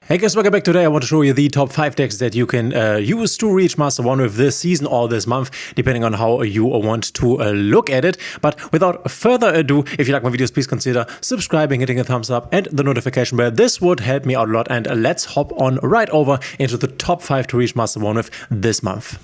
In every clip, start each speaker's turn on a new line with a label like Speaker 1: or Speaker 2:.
Speaker 1: Hey guys, welcome back. Today I want to show you the top 5 decks that you can use to reach Master 1 with this season or this month, depending on how you want to look at it. But without further ado, if you like my videos, please consider subscribing, hitting a thumbs up and the notification bell. This would help me out a lot, and let's hop on right over into the top 5 to reach Master 1 with this month.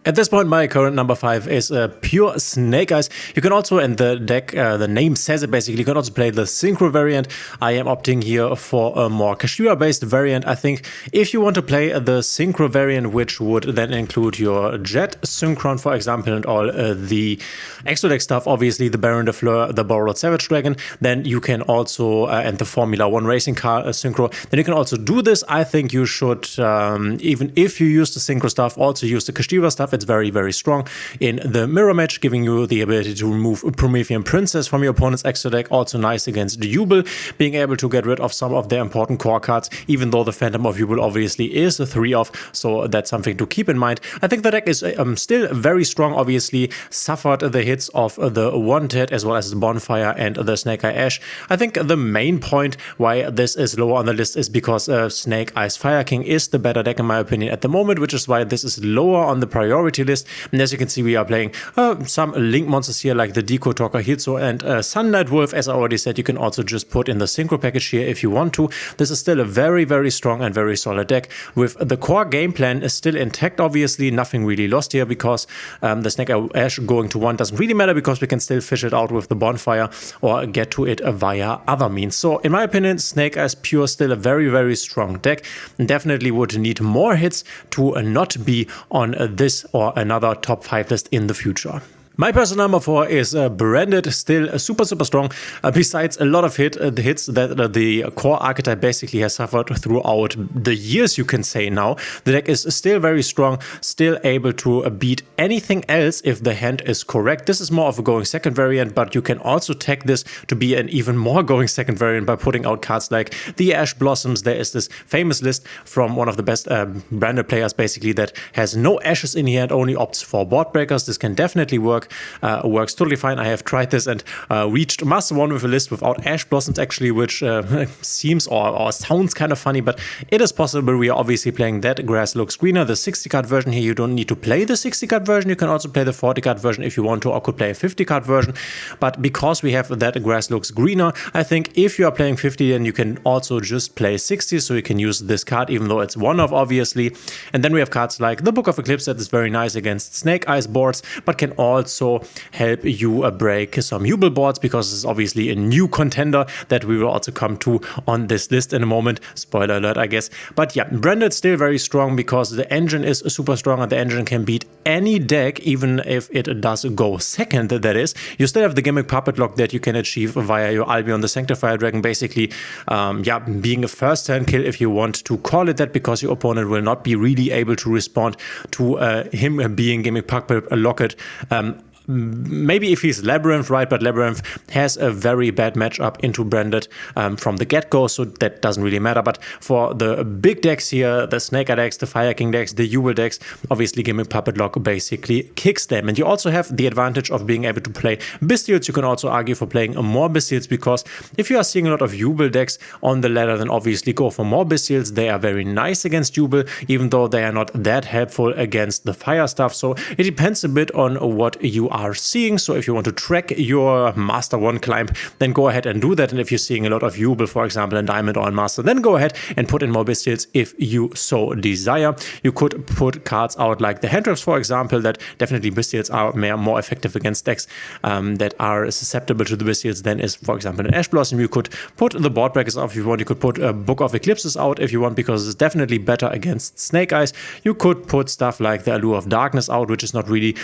Speaker 1: At this point, my current number 5 is pure Snake Eyes. You can also, in the deck, the name says it basically, you can also play the Synchro variant. I am opting here for a more Kashtira-based variant. I think if you want to play the Synchro variant, which would then include your Jet Synchron, for example, and all the extra deck stuff, obviously the Baron de Fleur, the Borrowed Savage Dragon, then you can also, and the Formula 1 Racing Car Synchro, then you can also do this. I think you should, even if you use the Synchro stuff, also use the Kashtira stuff. It's very, very strong in the mirror match, giving you the ability to remove Promethean Princess from your opponent's extra deck. Also nice against Yubel, being able to get rid of some of their important core cards, even though the Phantom of Yubel obviously is a 3-off, so that's something to keep in mind. I think the deck is still very strong, obviously, suffered the hits of the Wanted as well as the Bonfire and the Snake Eye Ash. I think the main point why this is lower on the list is because Snake Eyes Fire King is the better deck in my opinion at the moment, which is why this is lower on the priority list. And as you can see, we are playing some link monsters here like the Deco Talker Hitsu and Sunlight Wolf. As I already said, you can also just put in the Synchro package here if you want to. This is still a very, very strong and very solid deck with the core game plan is still intact. Obviously, nothing really lost here because the Snake Eye Ash going to 1 doesn't really matter because we can still fish it out with the Bonfire or get to it via other means. So in my opinion, Snake Eyes Pure still a very, very strong deck and definitely would need more hits to not be on this or another top 5 list in the future. My personal number 4 is Branded, still super, super strong. Besides a lot of the hits that the core archetype basically has suffered throughout the years, you can say now. The deck is still very strong, still able to beat anything else if the hand is correct. This is more of a going second variant, but you can also tag this to be an even more going second variant by putting out cards like the Ash Blossoms. There is this famous list from one of the best Branded players basically that has no ashes in here and only opts for board breakers. This can definitely work. Works totally fine. I have tried this and reached Master 1 with a list without Ash Blossoms actually, which seems or sounds kind of funny, but it is possible. We are obviously playing that Grass Looks Greener, the 60 card version here. You don't need to play the 60 card version. You can also play the 40 card version if you want to, or could play a 50 card version. But because we have that Grass Looks Greener, I think if you are playing 50, then you can also just play 60, so you can use this card even though it's one-off obviously. And then we have cards like the Book of Eclipse that is very nice against Snake Eyes boards, but can also help you break some Yubel boards because it's obviously a new contender that we will also come to on this list in a moment. Spoiler alert, I guess. But yeah, Branded still very strong because the engine is super strong and the engine can beat any deck, even if it does go second, that is. You still have the Gimmick Puppet Lock that you can achieve via your Albion the Sanctifier Dragon, basically being a first turn kill if you want to call it that, because your opponent will not be really able to respond to him being Gimmick Puppet Locked. Maybe if he's Labyrinth, right? But Labyrinth has a very bad matchup into Branded from the get-go, so that doesn't really matter. But for the big decks here, the Snake Eye decks, the Fire King decks, the Yubel decks, obviously Gimmick Puppet Lock basically kicks them. And you also have the advantage of being able to play Bystials. You can also argue for playing more Bystials, because if you are seeing a lot of Yubel decks on the ladder, then obviously go for more Bystials. They are very nice against Yubel, even though they are not that helpful against the fire stuff. So it depends a bit on what you are seeing. So if you want to track your Master 1 climb, then go ahead and do that. And if you're seeing a lot of Yubel, for example, in Diamond or in Master, then go ahead and put in more Bystials if you so desire. You could put cards out like the hand traps, for example, that definitely Bystials are more effective against decks that are susceptible to the Bystials than is, for example, an Ash Blossom. You could put the board breakers out if you want. You could put a Book of Eclipses out if you want, because it's definitely better against Snake Eyes. You could put stuff like the Allure of Darkness out, which is not really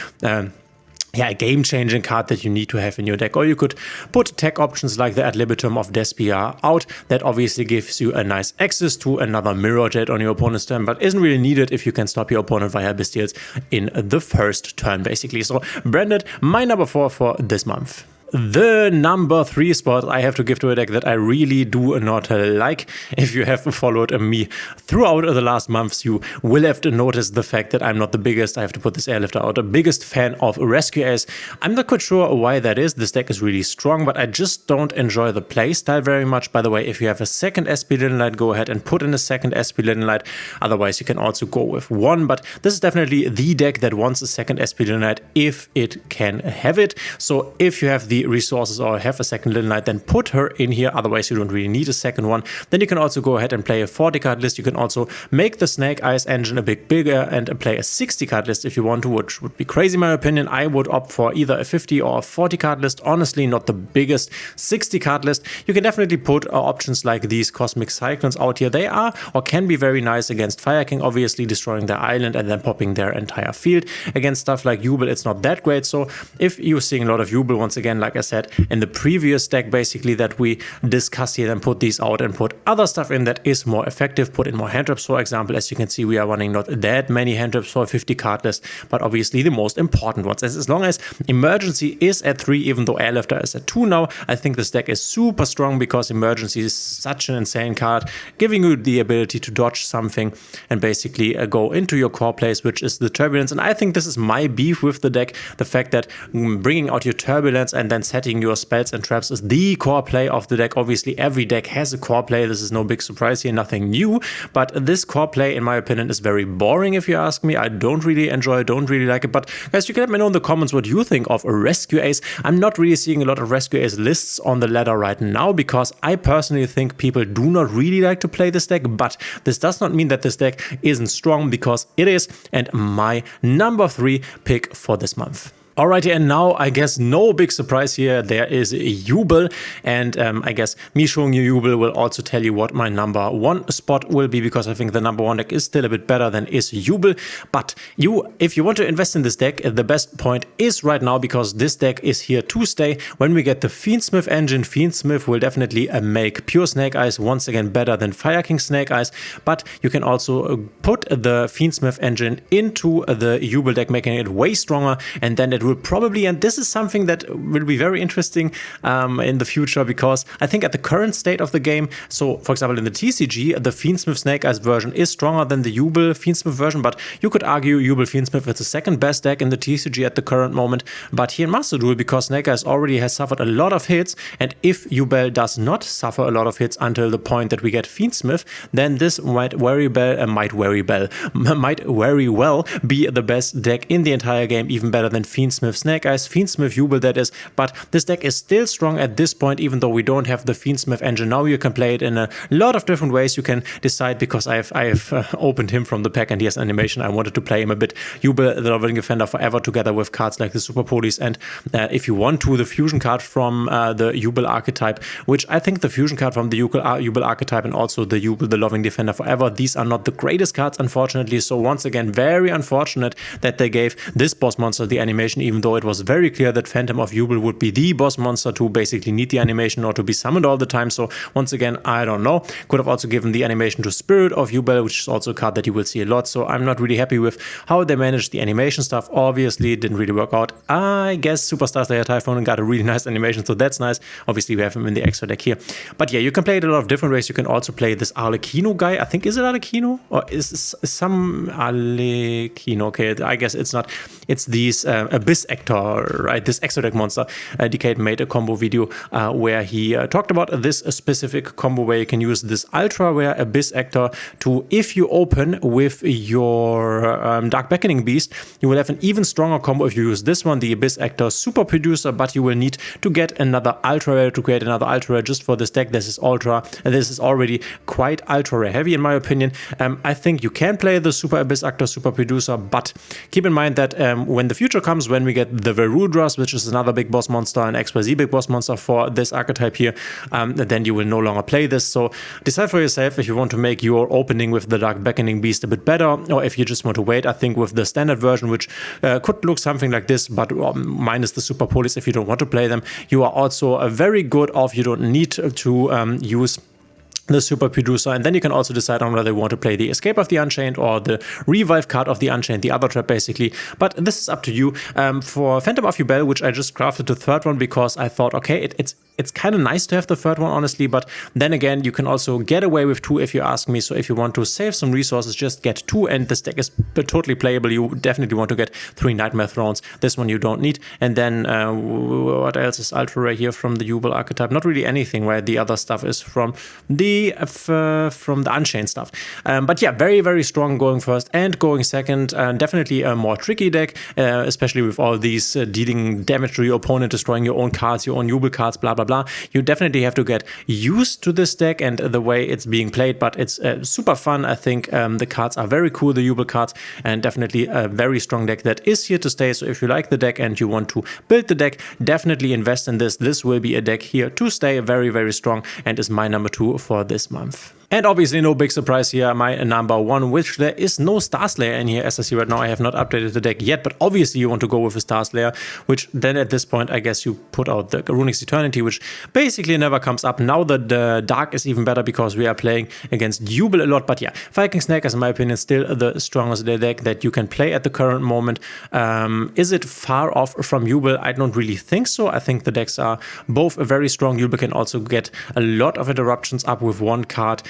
Speaker 1: a game-changing card that you need to have in your deck. Or you could put tech options like the Ad Libitum of Despia out. That obviously gives you a nice access to another Mirror Jet on your opponent's turn, but isn't really needed if you can stop your opponent via Bystials in the first turn, basically. So Branded, my number 4 for this month. The number 3 spot I have to give to a deck that I really do not like. If you have followed me throughout the last months, you will have noticed the fact that I'm not the biggest, I have to put this airlifter out, the biggest fan of Rescue Ace. I'm not quite sure why that is. This deck is really strong, but I just don't enjoy the playstyle very much. By the way, if you have a second SP Light, go ahead and put in a second SP Light. Otherwise, you can also go with one, but this is definitely the deck that wants a second SP Light if it can have it. So if you have the resources or have a second Light, then put her in here. Otherwise, you don't really need a second one. Then you can also go ahead and play a 40 card list. You can also make the Snake Eyes engine a bit bigger and play a 60 card list if you want to, which would be crazy in my opinion. I would opt for either a 50 or a 40 card list. Honestly, not the biggest 60 card list. You can definitely put options like these Cosmic Cyclones out here. They are or can be very nice against Fire King, obviously destroying their island and then popping their entire field. Against stuff like Yubel, it's not that great. So if you're seeing a lot of Yubel, once again, like I said in the previous deck basically that we discussed here, then put these out and put other stuff in that is more effective. Put in more hand traps, for example. As you can see, we are running not that many hand traps for a 50 card list, but obviously the most important ones. As long as Emergency is at 3, even though Airlifter is at 2 now, I think this deck is super strong because Emergency is such an insane card, giving you the ability to dodge something and basically go into your core place, which is the Turbulence. And I think this is my beef with the deck, the fact that bringing out your Turbulence and then setting your spells and traps is the core play of the deck. Obviously, every deck has a core play. This is no big surprise here, nothing new. But this core play, in my opinion, is very boring if you ask me. I don't really enjoy it, don't really like it. But guys, you can let me know in the comments what you think of a Rescue Ace. I'm not really seeing a lot of Rescue Ace lists on the ladder right now because I personally think people do not really like to play this deck. But this does not mean that this deck isn't strong, because it is. And my number 3 pick for this month. Alrighty, and now I guess no big surprise here. There is Yubel, and I guess me showing you Yubel will also tell you what my number 1 spot will be, because I think the number 1 deck is still a bit better than is Yubel. But if you want to invest in this deck, the best point is right now, because this deck is here to stay. When we get the Fiendsmith engine, Fiendsmith will definitely make pure Snake Eyes once again better than Fire King Snake Eyes. But you can also put the Fiendsmith engine into the Yubel deck, making it way stronger, and then it will probably, and this is something that will be very interesting in the future, because I think at the current state of the game, so for example in the TCG, the Fiendsmith Snake Eyes version is stronger than the Yubel Fiendsmith version, but you could argue Yubel Fiendsmith is the second best deck in the TCG at the current moment. But here in Master Duel, because Snake Eyes already has suffered a lot of hits, and if Yubel does not suffer a lot of hits until the point that we get Fiendsmith, then this might very well be the best deck in the entire game, even better than Fiendsmith Snake Eyes, Fiendsmith Yubel that is. But this deck is still strong at this point, even though we don't have the Fiendsmith engine. Now you can play it in a lot of different ways. You can decide, because I have opened him from the pack and he has animation. I wanted to play him a bit Yubel, the Loving Defender forever, together with cards like the Super Police, and if you want to, the fusion card from the Yubel archetype, which I think the fusion card from the Yubel archetype and also the Yubel, the Loving Defender forever, these are not the greatest cards, unfortunately. So once again, very unfortunate that they gave this boss monster the animation, even though it was very clear that Phantom of Yubel would be the boss monster to basically need the animation or to be summoned all the time. So once again, I don't know. Could have also given the animation to Spirit of Yubel, which is also a card that you will see a lot. So I'm not really happy with how they managed the animation stuff. Obviously, it didn't really work out. I guess Superstar Slayer Typhoon got a really nice animation, so that's nice. Obviously, we have him in the extra deck here. But yeah, you can play it a lot of different ways. You can also play this Arlecchino guy. I think, is it Arlecchino? Or is some Arlecchino? Okay, I guess it's not. It's these Abyss Actor, right? This extra deck monster. Decade made a combo video where he talked about this specific combo where you can use this Ultra Rare Abyss Actor to, if you open with your Dark Beckoning Beast, you will have an even stronger combo if you use this one, the Abyss Actor Super Producer, but you will need to get another Ultra Rare to create another Ultra Rare just for this deck. This is already quite Ultra Rare heavy in my opinion. I think you can play the Super Abyss Actor Super Producer, but keep in mind that when the future comes, when we get the Verudras, which is another big boss monster, an XYZ big boss monster for this archetype here, then you will no longer play this. So decide for yourself if you want to make your opening with the Dark Beckoning Beast a bit better, or if you just want to wait. I think with the standard version, which could look something like this, but minus the Super Police if you don't want to play them, you are also very good off. You don't need to use the super producer, and then you can also decide on whether you want to play the Escape of the Unchained or the Revive card of the Unchained, the other trap basically, but this is up to you. For Phantom of Yubel, which I just crafted the third one because I thought, okay, it's kind of nice to have the third one, honestly, but then again, you can also get away with 2 if you ask me. So if you want to save some resources, just get 2, and this deck is totally playable. You definitely want to get 3 Nightmare Thrones. This one you don't need. And then what else is ultra rare here from the Yubel archetype? Not really anything, where the other stuff is from the Unchained stuff. But yeah, very, very strong going first and going second. Definitely a more tricky deck, especially with all these dealing damage to your opponent, destroying your own cards, your own Yubel cards, blah, blah, blah. You definitely have to get used to this deck and the way it's being played, but it's super fun. I think the cards are very cool, the Yubel cards, and definitely a very strong deck that is here to stay. So if you like the deck and you want to build the deck, definitely invest in this. This will be a deck here to stay, very, very strong, and is my number 2 for this month. And obviously no big surprise here, my number 1, which there is no Star Slayer in here. As I see right now, I have not updated the deck yet, but obviously you want to go with a Star Slayer, which then at this point, I guess you put out the Runic's Eternity, which basically never comes up. Now that the Dark is even better because we are playing against Yubel a lot. But yeah, Viking Snack is in my opinion still the strongest deck that you can play at the current moment. Is it far off from Yubel? I don't really think so. I think the decks are both very strong. Yubel can also get a lot of interruptions up with 1 card.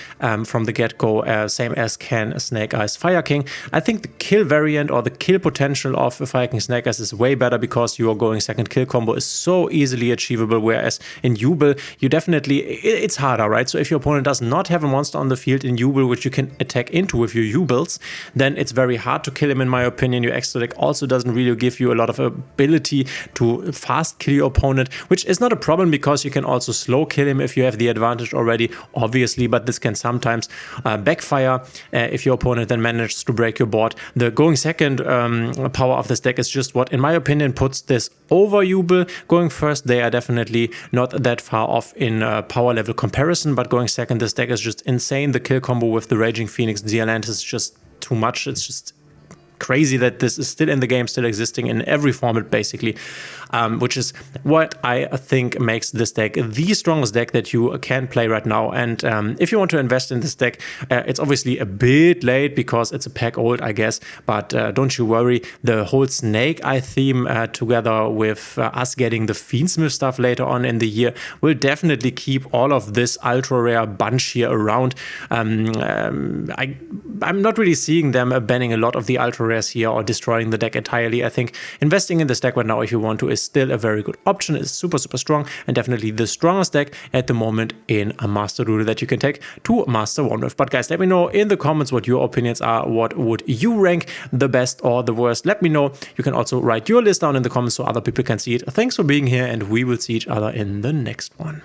Speaker 1: From the get-go, same as can Snake Eyes Fire King. I think the kill variant or the kill potential of Viking Snake Eyes is way better because your going second kill combo is so easily achievable, whereas in Yubel, you definitely, it's harder, right? So if your opponent does not have a monster on the field in Yubel, which you can attack into with your Yubels, then it's very hard to kill him, in my opinion. Your extra deck also doesn't really give you a lot of ability to fast kill your opponent, which is not a problem because you can also slow kill him if you have the advantage already, obviously, but this can sometimes backfire if your opponent then manages to break your board. The going second power of this deck is just what, in my opinion, puts this over Yubel. Going first, they are definitely not that far off in power level comparison, but going second, this deck is just insane. The kill combo with the Raging Phoenix Dialant is just too much. It's just crazy that this is still in the game, still existing in every format basically, which is what I think makes this deck the strongest deck that you can play right now. And if you want to invest in this deck, it's obviously a bit late because it's a pack old, I guess, but don't you worry, the whole Snake Eye theme together with us getting the Fiendsmith stuff later on in the year will definitely keep all of this ultra rare bunch here around. I'm not really seeing them banning a lot of the ultra rares here or destroying the deck entirely. I think investing in this deck right now, if you want to, is still a very good option. It's super, super strong and definitely the strongest deck at the moment in a Master Duel that you can take to Master 1 with. But guys, let me know in the comments what your opinions are. What would you rank the best or the worst? Let me know. You can also write your list down in the comments so other people can see it. Thanks for being here, and we will see each other in the next one.